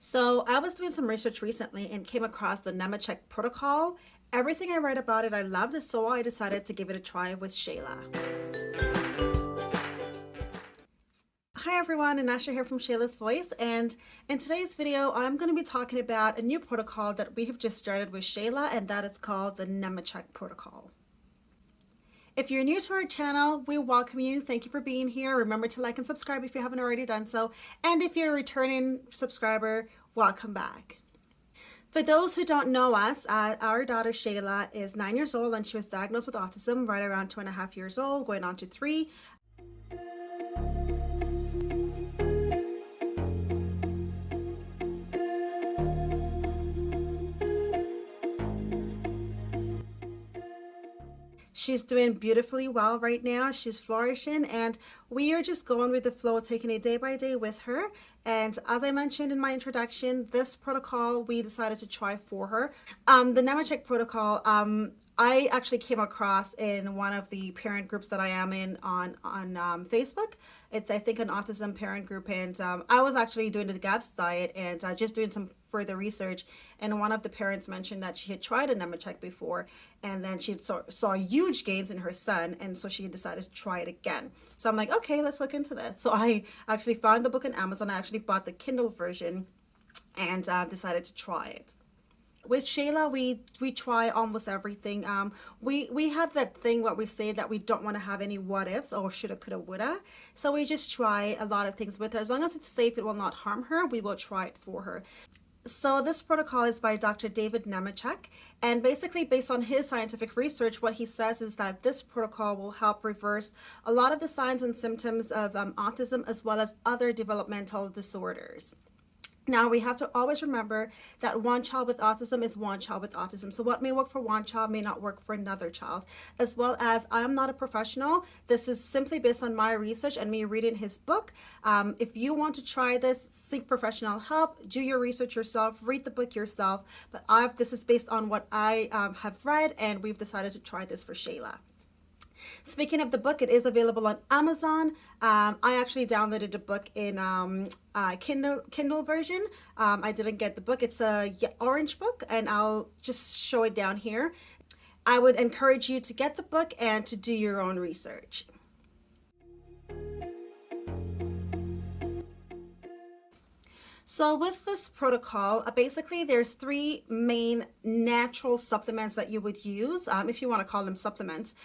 So I was doing some research recently and came across the Nemechek Protocol. Everything I read about it I loved, so I decided to give it a try with Shayla. Hi everyone, Annasha here from Shayla's Voice, and in today's video I'm going to be talking about a new protocol that we have just started with Shayla, and that is called the Nemechek Protocol. If you're new to our channel, we welcome you. Thank you for being here. Remember to like and subscribe if you haven't already done so. And if you're a returning subscriber, welcome back. For those who don't know us, our daughter Shayla is 9 years old and she was diagnosed with autism right around 2.5 years old, going on to 3. She's doing beautifully well right now. She's flourishing, and we are just going with the flow, taking it day by day with her. And as I mentioned in my introduction, this protocol we decided to try for her. The Nemechek protocol, I actually came across in one of the parent groups that I am in on Facebook. It's, I think, an autism parent group, and I was actually doing the GAPS diet and just doing some further research, and one of the parents mentioned that she had tried a Nemechek before, and then she saw huge gains in her son, and so she decided to try it again. So I'm like, okay, let's look into this. So I actually found the book on Amazon. I actually bought the Kindle version and decided to try it. With Shayla, we try almost everything. We have that thing what we say that we don't want to have any what ifs or shoulda, coulda, woulda. So we just try a lot of things with her. As long as it's safe, it will not harm her, we will try it for her. So this protocol is by Dr. David Nemechek, and basically based on his scientific research, what he says is that this protocol will help reverse a lot of the signs and symptoms of autism as well as other developmental disorders. Now, we have to always remember that one child with autism is one child with autism. So what may work for one child may not work for another child. As well as, I am not a professional. This is simply based on my research and me reading his book. If you want to try this, seek professional help, do your research yourself, read the book yourself. But this is based on what I have read, and we've decided to try this for Shayla. Speaking of the book, it is available on Amazon. I actually downloaded the book in Kindle version. I didn't get the book. It's a orange book, and I'll just show it down here. I would encourage you to get the book and to do your own research. So with this protocol, basically there's 3 main natural supplements that you would use, if you want to call them supplements.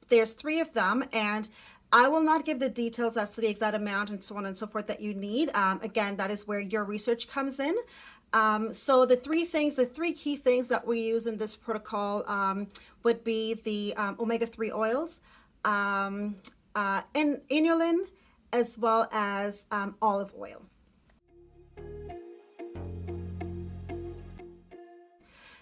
There's 3 of them, and I will not give the details as to the exact amount and so on and so forth that you need. Again, that is where your research comes in. So the 3 key things that we use in this protocol would be the omega-3 oils, Inulin, as well as olive oil.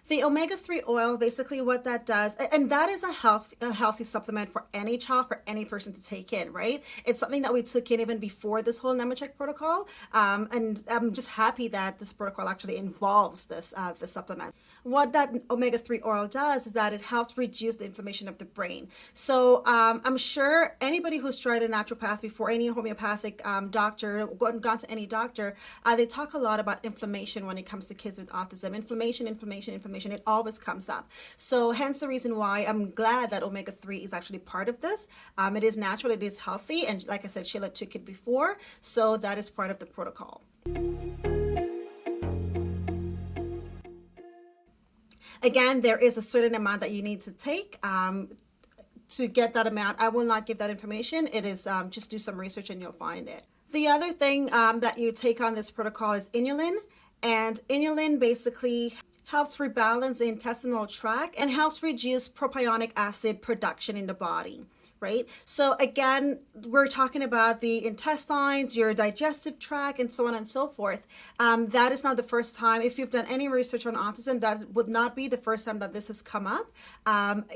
The omega-3 oil, basically what that does, and that is a healthy supplement for any child, for any person to take in, right? It's something that we took in even before this whole Nemechek protocol, and I'm just happy that this protocol actually involves this supplement. What that omega-3 oil does is that it helps reduce the inflammation of the brain. So I'm sure anybody who's tried a naturopath before, any homeopathic doctor, gone to any doctor, they talk a lot about inflammation when it comes to kids with autism. Inflammation, it always comes up. So hence the reason why I'm glad that omega-3 is actually part of this. It is natural, it is healthy, and like I said, Shayla took it before, so that is part of the protocol. Again, there is a certain amount that you need to take. To get that amount, I will not give that information. It is just do some research and you'll find it. The other thing that you take on this protocol is Inulin, and Inulin basically helps rebalance the intestinal tract and helps reduce propionic acid production in the body, right? So again, we're talking about the intestines, your digestive tract, and so on and so forth. That is not the first time. If you've done any research on autism, that would not be the first time that this has come up.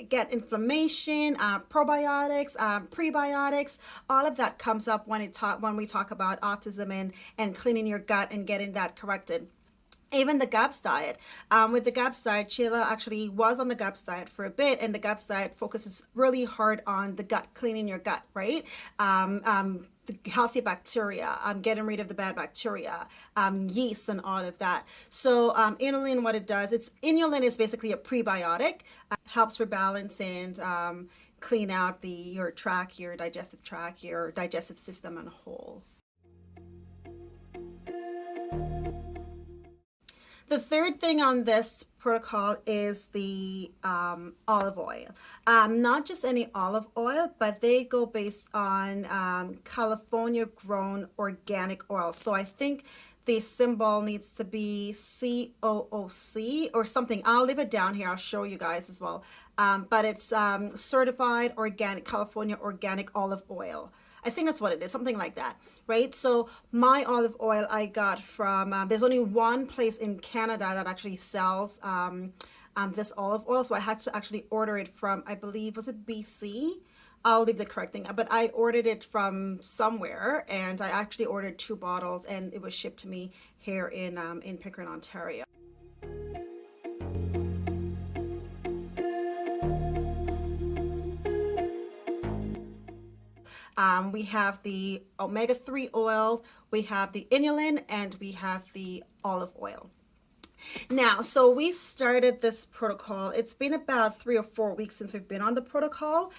Get inflammation, probiotics, prebiotics, all of that comes up when we talk about autism and cleaning your gut and getting that corrected. Even the GAPS diet. With the GAPS diet, Shayla actually was on the GAPS diet for a bit, and the GAPS diet focuses really hard on the gut, cleaning your gut, right? The healthy bacteria, getting rid of the bad bacteria, yeast, and all of that. So, inulin, what it does, inulin is basically a prebiotic, helps rebalance and clean out your tract, your digestive tract, your digestive system on a whole. The third thing on this protocol is the olive oil. Not just any olive oil, but they go based on California grown organic oil. So I think the symbol needs to be COOC or something. I'll leave it down here. I'll show you guys as well. But it's certified organic, California organic olive oil. I think that's what it is, something like that, right? So my olive oil I got from, there's only one place in Canada that actually sells this olive oil. So I had to actually order it from, I believe, was it BC? I'll leave the correct thing, but I ordered it from somewhere, and I actually ordered 2 bottles, and it was shipped to me here in Pickering, Ontario. We have the omega-3 oil, we have the inulin, and we have the olive oil. Now, so we started this protocol. It's been about 3 or 4 weeks since we've been on the protocol.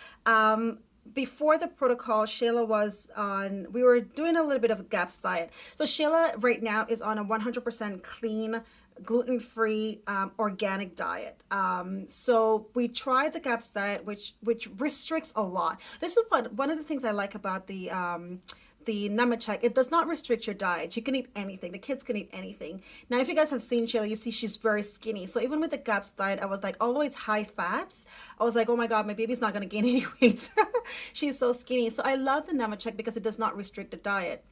Before the protocol, Shayla was on, we were doing a little bit of a GAPS diet. So Shayla right now is on a 100% clean, gluten-free, organic diet. So we tried the GAPS diet, which restricts a lot. This is one of the things I like about the Nemechek. It does not restrict your diet. You can eat anything. The kids can eat anything. Now, if you guys have seen Shayla, you see she's very skinny. So even with the GAPS diet, I was like, although it's high fats, I was like, oh my God, my baby's not going to gain any weight. She's so skinny. So I love the Nemechek because it does not restrict the diet.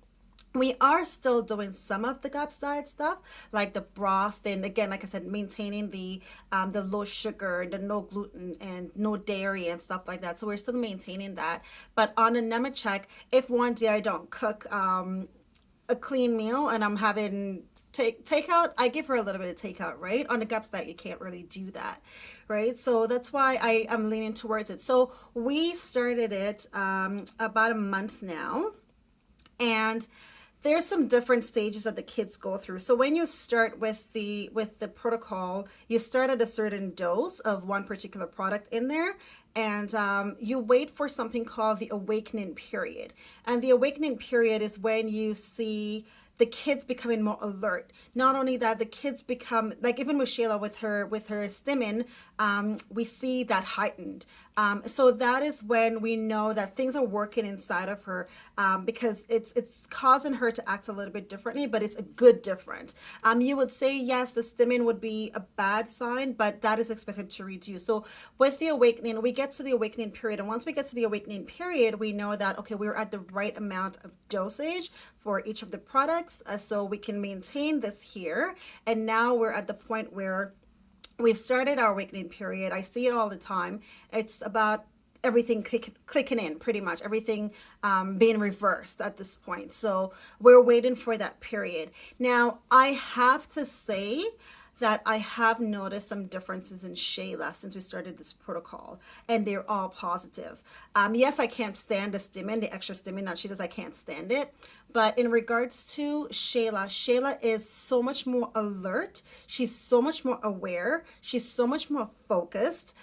We are still doing some of the GAPS diet stuff, like the broth, and again, like I said, maintaining the low sugar, the no gluten, and no dairy and stuff like that. So we're still maintaining that. But on a Nemechek, if one day I don't cook a clean meal and I'm having takeout, I give her a little bit of takeout, right? On the GAPS diet, you can't really do that, right? So that's why I am leaning towards it. So we started it about a month now, and there's some different stages that the kids go through. So when you start with the protocol, you start at a certain dose of one particular product in there, and you wait for something called the awakening period. And the awakening period is when you see the kids becoming more alert. Not only that, the kids become, like even with Shayla with her stimming, we see that heightened. So that is when we know that things are working inside of her, because it's causing her to act a little bit differently, but it's a good difference. You would say, yes, the stimming would be a bad sign, but that is expected to reduce. So with the awakening, we get to the awakening period. And once we get to the awakening period, we know that, okay, we're at the right amount of dosage for each of the products. So we can maintain this here. And now we're at the point where we've started our awakening period. I see it all the time. It's about everything clicking in, pretty much everything being reversed at this point. So we're waiting for that period. Now, I have to say that I have noticed some differences in Shayla since we started this protocol, and they're all positive. Yes, I can't stand the stimming, the extra stimming that she does. I can't stand it. But in regards to Shayla, Shayla is so much more alert. She's so much more aware. She's so much more focused.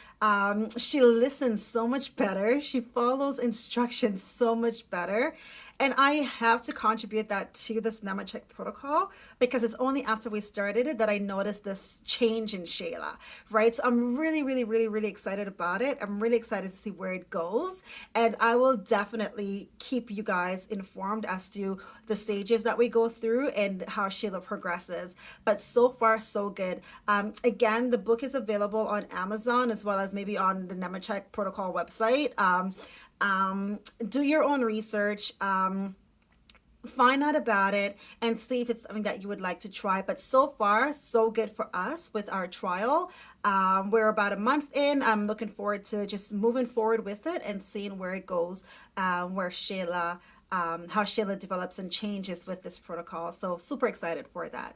She listens so much better. She follows instructions so much better. And I have to contribute that to this Nemechek protocol, because it's only after we started it that I noticed this change in Shayla, right? So I'm really, really, really, really excited about it. I'm really excited to see where it goes. And I will definitely keep you guys informed as to the stages that we go through and how Shayla progresses. But so far, so good. Again, the book is available on Amazon as well as maybe on the Nemechek Protocol website. Do your own research, find out about it, and see if it's something that you would like to try. But so far, so good for us with our trial. We're about a month in. I'm looking forward to just moving forward with it and seeing where it goes, where Shayla, how Shayla develops and changes with this protocol. So super excited for that.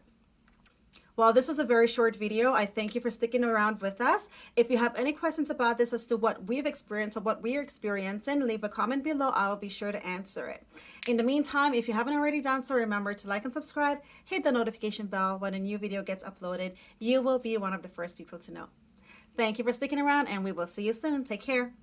Well, this was a very short video. I thank you for sticking around with us. If you have any questions about this as to what we've experienced or what we're experiencing, leave a comment below. I will be sure to answer it. In the meantime, if you haven't already done so, remember to like and subscribe, hit the notification bell when a new video gets uploaded. You will be one of the first people to know. Thank you for sticking around, and we will see you soon. Take care.